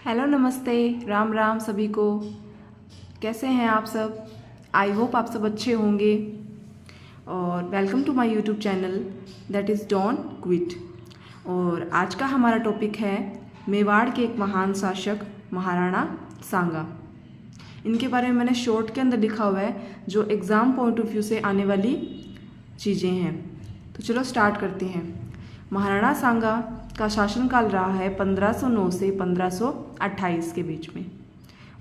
Hello नमस्ते, राम राम सभी को। कैसे हैं आप सब? आई होप आप सब अच्छे होंगे। और welcome to my YouTube channel that is don't quit. और आज का हमारा टॉपिक है मेवाड़ के एक महान शासक महाराणा सांगा। इनके बारे में मैंने शॉर्ट के अंदर लिखा हुआ है जो एग्ज़ाम पॉइंट ऑफ व्यू से आने वाली चीज़ें हैं। तो चलो स्टार्ट करते हैं। महाराणा सांगा का शासनकाल रहा है 1509 से 1528 के बीच में,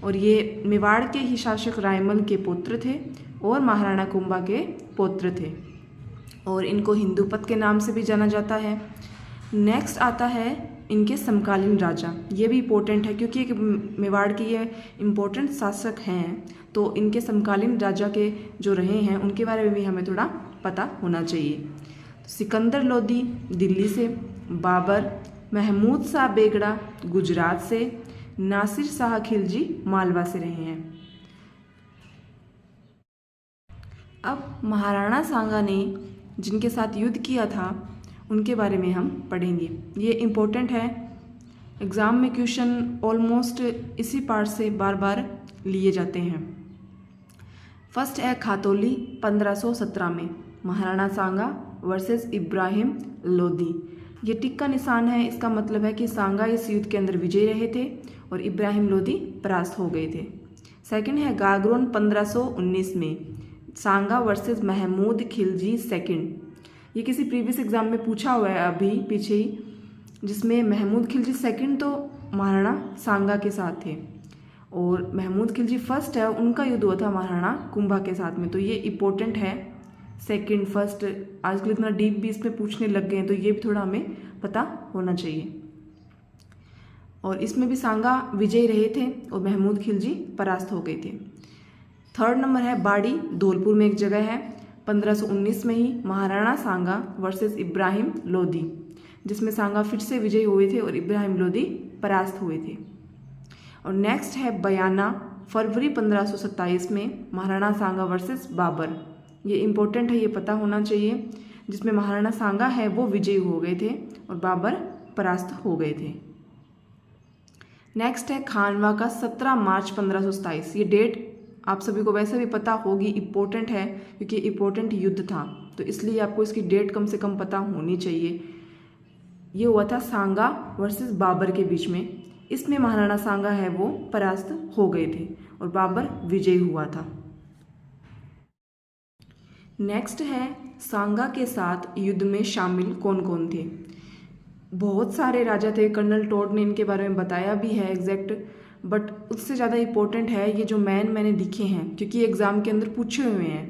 और ये मेवाड़ के ही शासक रायमल के पुत्र थे और महाराणा कुंभा के पुत्र थे, और इनको हिंदूपत के नाम से भी जाना जाता है। नेक्स्ट आता है इनके समकालीन राजा। ये भी इम्पोर्टेंट है क्योंकि एक मेवाड़ के ये इम्पोर्टेंट शासक हैं, तो इनके समकालीन राजा के जो रहे हैं उनके बारे में भी हमें थोड़ा पता होना चाहिए। सिकंदर लोदी दिल्ली से, बाबर, महमूद शाह बेगड़ा गुजरात से, नासिर शाह खिलजी मालवा से रहे हैं। अब महाराणा सांगा ने जिनके साथ युद्ध किया था उनके बारे में हम पढ़ेंगे। ये इम्पोर्टेंट है, एग्ज़ाम में क्वेश्चन ऑलमोस्ट इसी पार्ट से बार बार लिए जाते हैं। फर्स्ट है खातौली 1517 में महाराणा सांगा वर्सेस इब्राहिम लोदी। ये टिक का निशान है, इसका मतलब है कि सांगा इस युद्ध के अंदर विजयी रहे थे और इब्राहिम लोदी परास्त हो गए थे। सेकंड है गागरोन 1519 में सांगा वर्सेस महमूद खिलजी सेकंड। ये किसी प्रीवियस एग्जाम में पूछा हुआ है अभी पीछे ही, जिसमें महमूद खिलजी सेकंड तो महाराणा सांगा के साथ थे और महमूद खिलजी फर्स्ट है, उनका युद्ध हुआ था महाराणा कुंभा के साथ में। तो ये इम्पोर्टेंट है। सेकंड फर्स्ट आजकल इतना डीप भी इसमें पूछने लग गए हैं, तो ये भी थोड़ा हमें पता होना चाहिए। और इसमें भी सांगा विजयी रहे थे और महमूद खिलजी परास्त हो गए थे। थर्ड नंबर है बाड़ी, धौलपुर में एक जगह है, 1519 में ही महाराणा सांगा वर्सेस इब्राहिम लोदी, जिसमें सांगा फिर से विजयी हुए थे और इब्राहिम लोदी परास्त हुए थे। और नेक्स्ट है बयाना, फरवरी 1527 में महाराणा सांगा वर्सेस बाबर। ये इम्पोर्टेंट है, ये पता होना चाहिए, जिसमें महाराणा सांगा है वो विजयी हो गए थे और बाबर परास्त हो गए थे। नेक्स्ट है खानवा का 17 मार्च 1527। ये डेट आप सभी को वैसे भी पता होगी, इम्पोर्टेंट है क्योंकि इम्पोर्टेंट युद्ध था, तो इसलिए आपको इसकी डेट कम से कम पता होनी चाहिए। ये हुआ था सांगा वर्सेस बाबर के बीच में। इसमें महाराणा सांगा है वो परास्त हो गए थे और बाबर विजयी हुआ था। नेक्स्ट है सांगा के साथ युद्ध में शामिल कौन कौन थे। बहुत सारे राजा थे, कर्नल टोड ने इनके बारे में बताया भी है एग्जैक्ट, बट उससे ज़्यादा इम्पोर्टेंट है ये जो मैंने लिखे हैं, क्योंकि एग्ज़ाम के अंदर पूछे हुए हैं,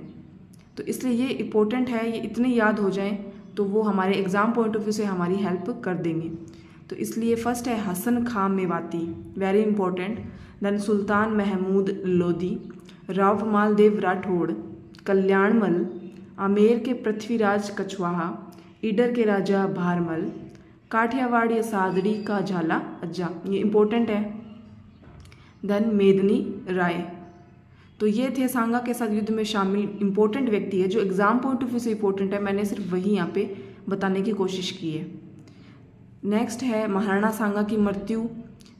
तो इसलिए ये इम्पोर्टेंट है। ये इतने याद हो जाएं तो वो हमारे एग्ज़ाम पॉइंट ऑफ व्यू से हमारी हेल्प कर देंगे। तो इसलिए फर्स्ट है हसन खां मेवाती, वेरी इंपॉर्टेंट। देन सुल्तान महमूद लोदी, राव मालदेव राठौड़, कल्याणमल, आमेर के पृथ्वीराज कछवाहा, ईडर के राजा भारमल, काठियावाड़ या सादड़ी का झाला अज्जा, ये इम्पोर्टेंट है। देन मेदनी राय। तो ये थे सांगा के साथ युद्ध में शामिल इम्पोर्टेंट व्यक्ति है, जो एग्जाम पॉइंट ऑफ व्यू से इम्पोर्टेंट है। मैंने सिर्फ वही यहाँ पे बताने की कोशिश की है। नेक्स्ट है महाराणा सांगा की मृत्यु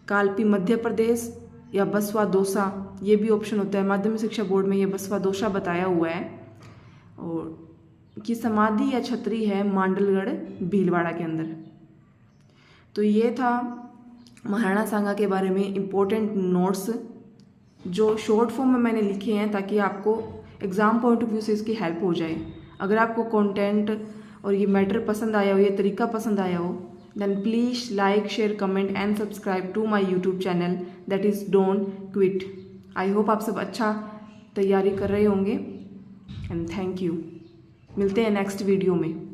कालपी मध्य प्रदेश या बसवा दोसा, ये भी ऑप्शन होता है माध्यमिक शिक्षा बोर्ड में, ये बसवा दोसा बताया हुआ है। और की समाधि या छतरी है मांडलगढ़ भीलवाड़ा के अंदर। तो ये था महाराणा सांगा के बारे में इम्पोर्टेंट नोट्स, जो शॉर्ट फॉर्म में मैंने लिखे हैं ताकि आपको एग्ज़ाम पॉइंट ऑफ व्यू से इसकी हेल्प हो जाए। अगर आपको कंटेंट और ये मैटर पसंद आया हो, ये तरीका पसंद आया हो, then please like, share, comment and subscribe to my YouTube channel that is don't quit. I hope आप सब अच्छा तैयारी कर रहे होंगे एंड थैंक यू। मिलते हैं नेक्स्ट वीडियो में।